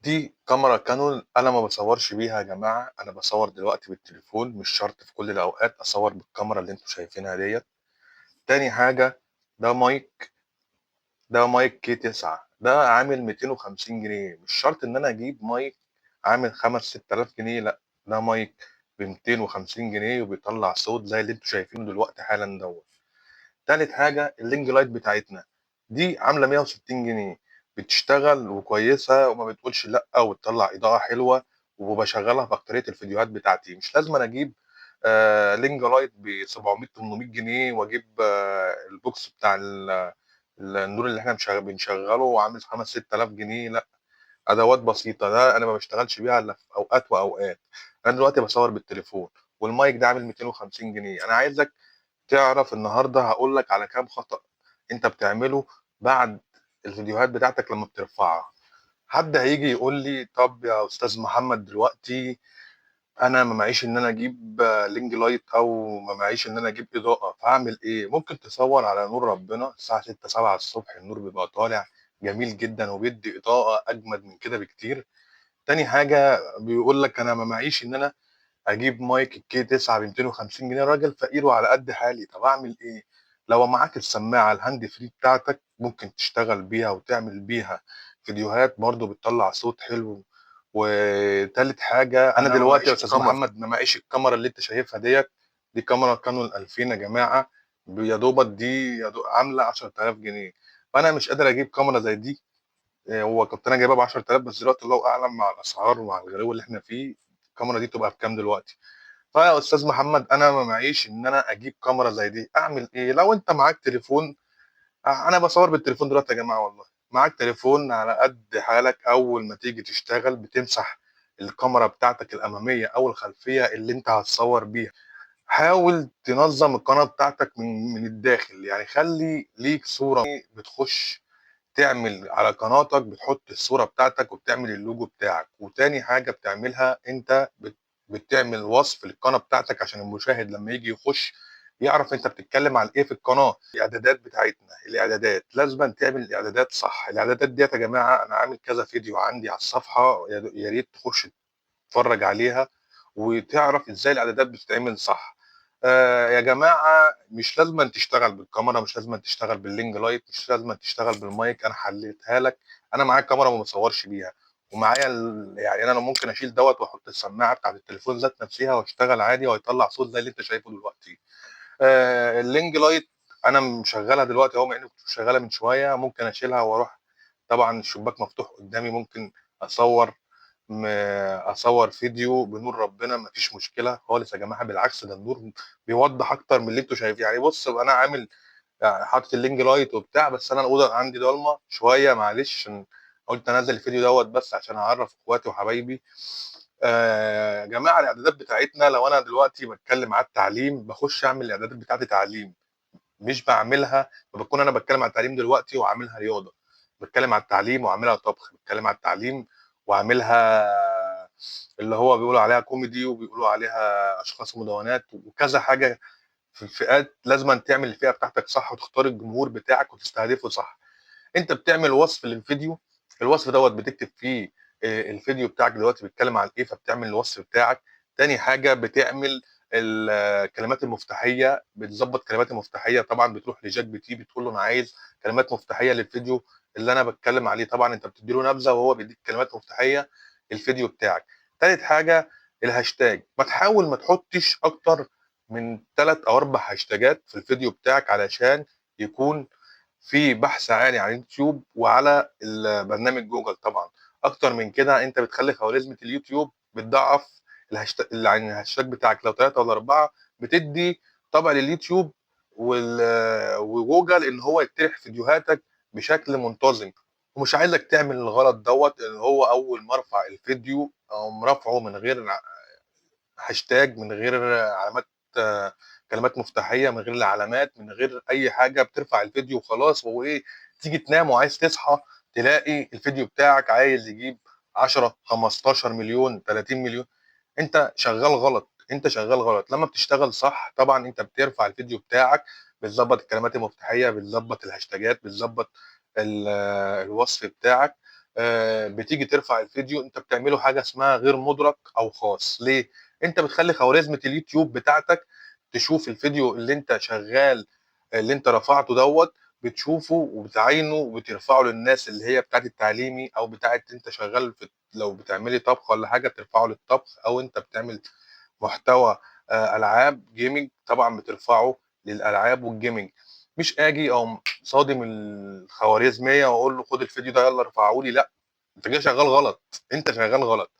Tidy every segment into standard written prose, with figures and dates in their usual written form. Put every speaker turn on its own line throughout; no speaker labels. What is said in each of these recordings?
دي كاميرا كانون، انا ما بصورش بيها يا جماعه. انا بصور دلوقتي بالتليفون، مش شرط في كل الاوقات اصور بالكاميرا اللي انتوا شايفينها ديت. تاني حاجه، ده مايك ده مايك كي 9، ده عامل 250 جنيه. مش شرط ان انا اجيب مايك عامل 5 6000 جنيه، لا، ده مايك ب 250 جنيه وبيطلع صوت زي اللي انتوا شايفينه دلوقتي حالا دوت. تالت حاجة اللينج لايت بتاعتنا، دي عاملة 160 جنيه، بتشتغل وكويسة وما بتقولش لأ، وبتطلع إضاءة حلوة، وبشغلها في أكترية الفيديوهات بتاعتي. مش لازم أنا أجيب لينج لايت ب 700 800 جنيه، وأجيب البوكس بتاع النور اللي احنا بنشغله وعامل 5 6000 جنيه. لا، أدوات بسيطة، ده أنا ما بشتغلش بيها إلا في أوقات وأوقات. أنا دلوقتي بصور بالتليفون، والمايك ده عامل 250 جنيه. أنا عايزك تعرف النهارده هقول لك على كام خطأ انت بتعمله بعد الفيديوهات بتاعتك لما بترفعها. حد هيجي يقول لي طب يا استاذ محمد، دلوقتي انا ما معيش ان انا اجيب لينج لايت، او ما معيش ان انا اجيب اضاءه، فاعمل ايه؟ ممكن تصور على نور ربنا الساعه 6 7 الصبح، النور بيبقى طالع جميل جدا وبيدي اضاءه اجمد من كده بكتير. تاني حاجه، بيقول لك انا ما معيش ان انا اجيب مايك الكي 9 ب 250 جنيه، راجل فقير وعلى قد حالي، طب اعمل ايه؟ لو معاك السماعه الهاند فري بتاعتك ممكن تشتغل بيها وتعمل بيها فيديوهات برضو بتطلع صوت حلو. وتالت حاجه، انا
انا ما
دلوقتي يا
معيش
استاذ
الكاميرا.
محمد ما معيش الكاميرا اللي انت شايفها ديت. دي كاميرا كانون 2000 يا جماعه، يا دوبك دي عامله 10000 جنيه. فانا مش قادر اجيب كاميرا زي دي. هو كنت انا جايبها ب 10000، بس دلوقتي الله اعلم مع الاسعار ومع الغلو اللي احنا فيه الكاميرا دي تبقى بكام دلوقتي. فيا استاذ محمد، انا ما معيش ان انا اجيب كاميرا زي دي، اعمل ايه؟ لو انت معاك تليفون، انا بصور بالتليفون دلوقتي يا جماعه، والله معاك تليفون على قد حالك، اول ما تيجي تشتغل بتمسح الكاميرا بتاعتك الاماميه او الخلفيه اللي انت هتصور بيها. حاول تنظم القناه بتاعتك من الداخل، يعني خلي ليك صوره بتخش تعمل على قناتك، بتحط الصورة بتاعتك وبتعمل اللوجو بتاعك. وتاني حاجة بتعملها، انت بتعمل وصف للقناة بتاعتك عشان المشاهد لما يجي يخش يعرف انت بتتكلم عن ايه في القناة. الاعدادات بتاعتنا، الاعدادات لازم تعمل الاعدادات صح. الاعدادات ديت يا جماعة انا عامل كذا فيديو عندي على الصفحة، يا ريت تخش تتفرج عليها وتعرف ازاي الاعدادات بتتعمل صح. يا جماعه، مش لازم تشتغل بالكاميرا، مش لازم تشتغل باللينج لايت، مش لازم تشتغل بالمايك، انا حليتها لك. انا معايا كاميرا ما بصورش بيها، ومعايا يعني انا ممكن اشيل دوت واحط السماعه بتاعت التليفون ذات نفسها واشتغل عادي وهيطلع صوت زي اللي انت شايفه دلوقتي. اللينج لايت انا مشغلها دلوقتي اهو، مع اني كنت شغاله من شويه، ممكن اشيلها واروح. طبعا الشباك مفتوح قدامي، ممكن اصور م- اصور فيديو بنور ربنا، مفيش مشكله خالص يا جماعه. بالعكس، ده النور بيوضح اكتر من اللي انتوا شايفين. يعني بص، انا عامل يعني حاطط اللينج لايت وبتاع، بس انا الاوضه عندي ضلمه شويه، معلش. قلت انزل الفيديو دوت بس عشان اعرف اخواتي وحبايبي. يا جماعه، الاعدادات بتاعتنا، لو انا دلوقتي بتكلم على التعليم بخش اعمل الاعدادات بتاعتي تعليم، مش بعملها. بكون انا بتكلم على التعليم دلوقتي وعاملها رياضه، بتكلم على التعليم وعاملها طبخ، بتكلم على التعليم وعاملها اللي هو بيقولوا عليها كوميدي، وبيقولوا عليها اشخاص مدونات وكذا حاجه. في الفئات لازم تعمل الفئه بتاعتك صح، وتختار الجمهور بتاعك وتستهدفه صح. انت بتعمل وصف للفيديو، الوصف دوت بتكتب فيه الفيديو بتاعك دلوقتي بيتكلم عن ايه، فبتعمل الوصف بتاعك. تاني حاجه بتعمل الكلمات المفتاحيه، بتظبط كلمات المفتاحيه. طبعا بتروح لجات بي تي بتقول له انا عايز كلمات مفتاحيه للفيديو اللي انا بتكلم عليه. طبعا انت بتدي له نبذه وهو بيديك كلمات مفتاحيه الفيديو بتاعك. تالت حاجه الهاشتاج، ما تحاول ما تحطش اكتر من 3 او 4 هاشتاجات في الفيديو بتاعك، علشان يكون في بحث عالي على اليوتيوب وعلى البرنامج جوجل. طبعا اكتر من كده انت بتخلي خوارزمة اليوتيوب بتضعف الهاشتاج. يعني الهاشتاج بتاعك لو 3 ولا 4 بتدي طبع لليوتيوب وجوجل ان هو يقترح فيديوهاتك بشكل منتظم. ومش عايزك تعمل الغلط دوت، ان هو اول ما ارفع الفيديو او مرفعه من غير هاشتاج، من غير علامات، آه، كلمات مفتاحيه، من غير العلامات، من غير اي حاجه، بترفع الفيديو وخلاص. وهو ايه، تيجي تنام وعايز تصحى تلاقي الفيديو بتاعك عايز يجيب 10 15 مليون 30 مليون. انت شغال غلط، انت شغال غلط. لما بتشتغل صح طبعا انت بترفع الفيديو بتاعك، بتظبط الكلمات المفتاحيه، بتظبط الهاشتاجات، بتظبط الوصف بتاعك. بتيجي ترفع الفيديو أنت بتعمله حاجة اسمها غير مُدرَك أو خاص، ليه؟ أنت بتخلّي خوارزمة اليوتيوب بتاعتك تشوف الفيديو اللي أنت رفعته دوّة، بتشوفه وبتعاينه وبترفعه للناس اللي هي بتاعة التعليمي أو بتاعة أنت شغّال لو بتعملي طبخ والّا حاجة بترفعه للطبخ، أو أنت بتعمل محتوى ألعاب gaming طبعًا بترفعه للألعاب والgaming، مش آجي أقوم صادم الخوارزمية وأقول له خُد الفيديو ده يالّا ارفعه لي، لأ، أنت كده شغّال غلط، أنت شغّال غلط.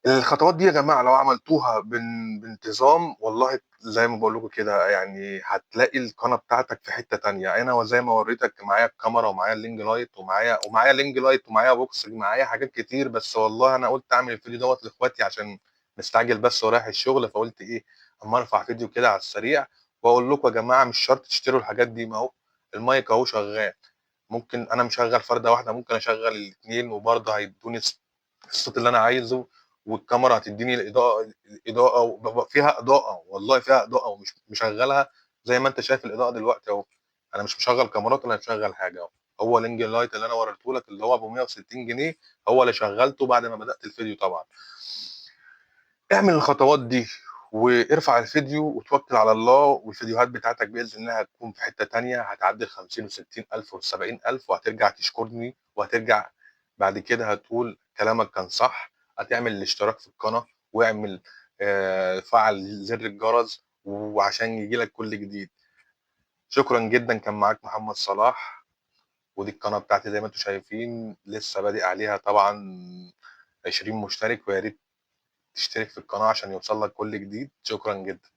الخطوات دي يا جماعة لو عملتوها بانتظام والله زي ما باقول لكم كده يعني هتلاقي القناة بتاعتك في حتّة تانية، أنا وزي ما وريتك معايا الكاميرا ومعايا الring light ومعايا ring light ومعايا box معايا حاجات كتير، بس والله أنا قُلت أعمل الفيديو دوّة لاخواتي عشان مستعجل بس ورايح الشغل، فقُلت إيه، أمّا أرفع فيديو كده على السريع وأقول لكم يا جماعة مش شرط تشتروا الحاجات دي، ما هو المايك أهو شغّال، ممكن أنا مشغّل فردة واحدة ممكن أشغّل الاتنين وبرضه هيدّوني الصوت اللي أنا عايزه، والكاميرا هتدّيني الإضاءة فيها إضاءة، والله فيها إضاءة ومش مشغّلها زي ما أنت شايف الإضاءة دلوقتي أهو، أنا مش مشغّل كاميرات ولا مشغّل حاجة أهو، هو الring light اللي أنا وريته لك اللي هو أبو 160 جنيه هو اللي شغّلته بعد ما بدأت الفيديو طبعًا. اعمل الخطوات دي وارفع الفيديو وتوكّل على الله، والفيديوهات بتاعتك بإذن الله هتكون في حتّة تانية، هتعدّي ال50 و60 ألف وال70 ألف وهترجع تشكرني، وهترجع بعد كده هتقول كلامك كان صح، هتعمل الاشتراك في القناة، واعمل فعّل زر الجرس وعشان ييجي لك كل جديد. شكرًا جدًا، كان معاك محمد صلاح، ودي القناة بتاعتي زي ما أنتم شايفين لسه بادئ عليها طبعًا 20 مشترك، ويا ريت تشترك في القناة عشان يوصل لك كل جديد، شكرًا جدًا.